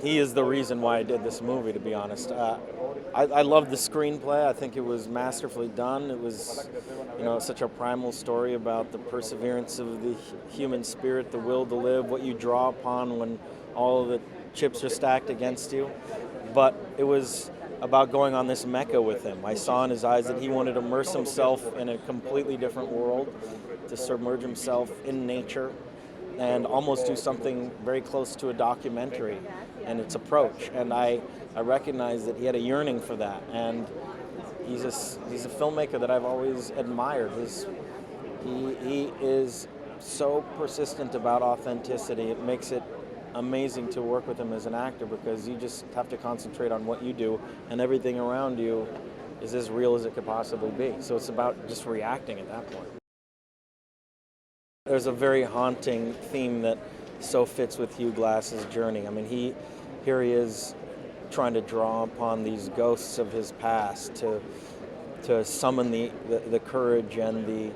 He is the reason why I did this movie, to be honest. I love the screenplay. I think it was masterfully done. It was, such a primal story about the perseverance of the human spirit, the will to live, what you draw upon when all the chips are stacked against you. But it was about going on this Mecca with him. I saw in his eyes that he wanted to immerse himself in a completely different world, to submerge himself in nature, and almost do something very close to a documentary in its approach. And I recognized that he had a yearning for that. And he's a filmmaker that I've always admired. He is so persistent about authenticity. It makes it amazing to work with him as an actor, because you just have to concentrate on what you do, and everything around you is as real as it could possibly be. So it's about just reacting at that point. There's a very haunting theme that so fits with Hugh Glass's journey. I mean, here he is trying to draw upon these ghosts of his past to summon the courage and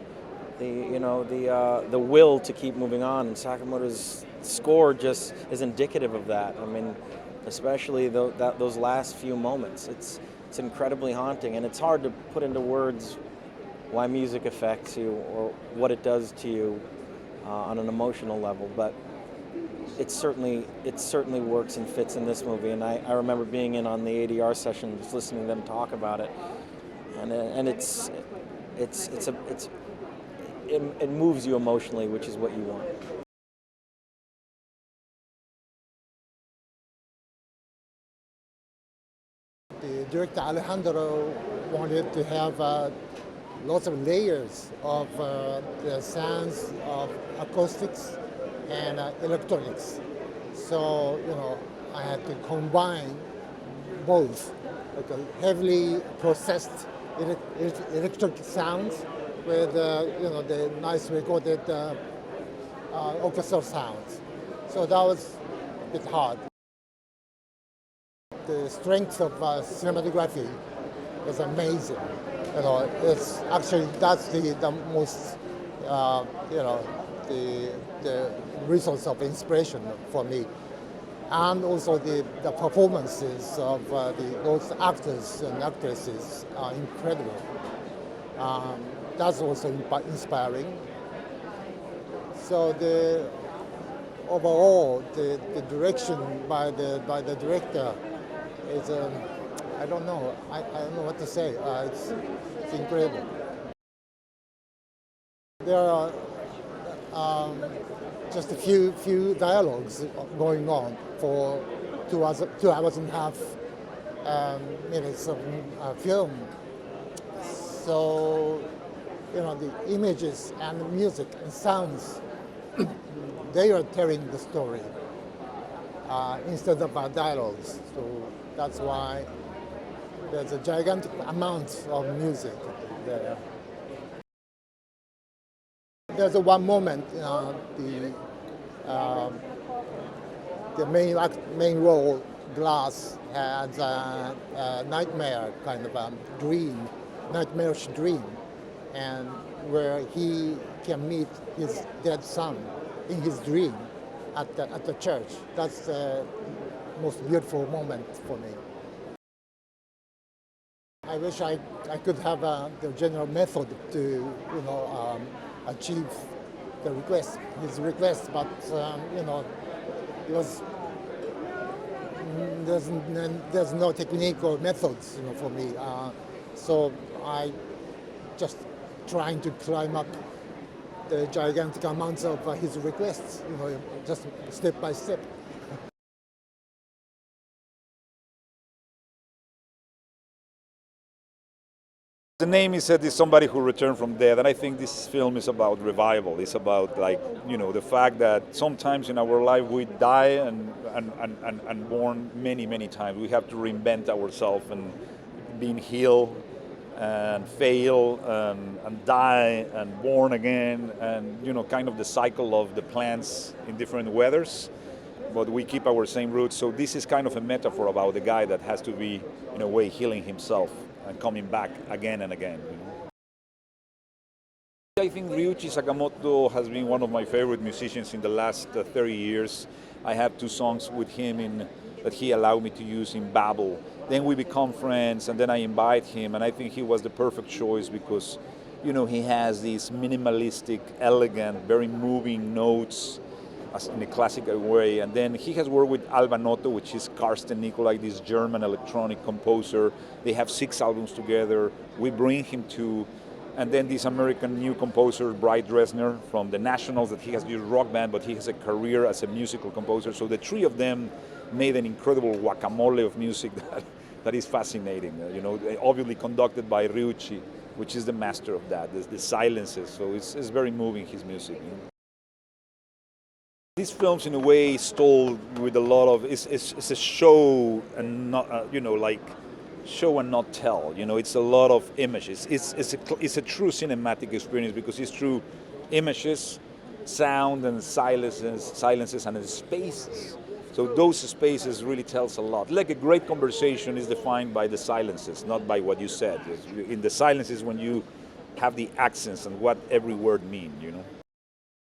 the will to keep moving on. And Sakamoto's score just is indicative of that. I mean, especially those last few moments. It's incredibly haunting, and it's hard to put into words why music affects you or what it does to you on an emotional level, but it certainly works and fits in this movie. And I remember being in on the ADR session, just listening to them talk about it, and it moves you emotionally, which is what you want. The director Alejandro wanted to have lots of layers of the sounds of acoustics and electronics. So, I had to combine both, like a heavily processed electric sounds with, the nice recorded orchestral sounds. So that was a bit hard. The strength of cinematography is amazing. It's actually, that's the most, the resource of inspiration for me. And also the performances of those actors and actresses are incredible. That's also inspiring. So overall, the direction by the director is, I don't know what to say. It's incredible. There are just a few dialogues going on for 2 hours and a half minutes of film. So, the images and the music and sounds, they are telling the story instead of dialogues. So that's why there's a gigantic amount of music there. There's one moment, the main role, Glass, has a nightmare kind of a dream, nightmarish dream, and where he can meet his dead son in his dream at the church. That's the most beautiful moment for me. I wish I could have the general method to achieve his request, but it was there's no technique or methods for me. So I just trying to climb up the gigantic amounts of his requests, just step by step. The name is said is somebody who returned from death, and I think this film is about revival. It's about the fact that sometimes in our life we die and born many times. We have to reinvent ourselves and being healed and fail and die and born again, and kind of the cycle of the plants in different weathers, but we keep our same roots. So this is kind of a metaphor about the guy that has to be, in a way, healing himself and coming back again and again. I think Ryuichi Sakamoto has been one of my favorite musicians in the last 30 years. I have 2 songs with him that he allowed me to use in Babel. Then we become friends, and then I invite him, and I think he was the perfect choice because, you know, he has these minimalistic, elegant, very moving notes in a classical way. And then he has worked with Alba Noto, which is Karsten Nicolai, this German electronic composer. They have 6 albums together. We bring him to. And then this American new composer, Bright Dresner, from the Nationals, that he has used rock band, but he has a career as a musical composer. So the 3 of them made an incredible guacamole of music that is fascinating. You know, obviously conducted by Ryuichi, which is the master of that, the silences. So it's very moving, his music. You know? These films, in a way, is told with a lot of, it's a show and not, you know, like, show and not tell. You know, it's a lot of images. It's a true cinematic experience because it's through images, sound and silences and spaces. So those spaces really tells a lot. Like a great conversation is defined by the silences, not by what you said. In the silences when you have the accents and what every word means, you know.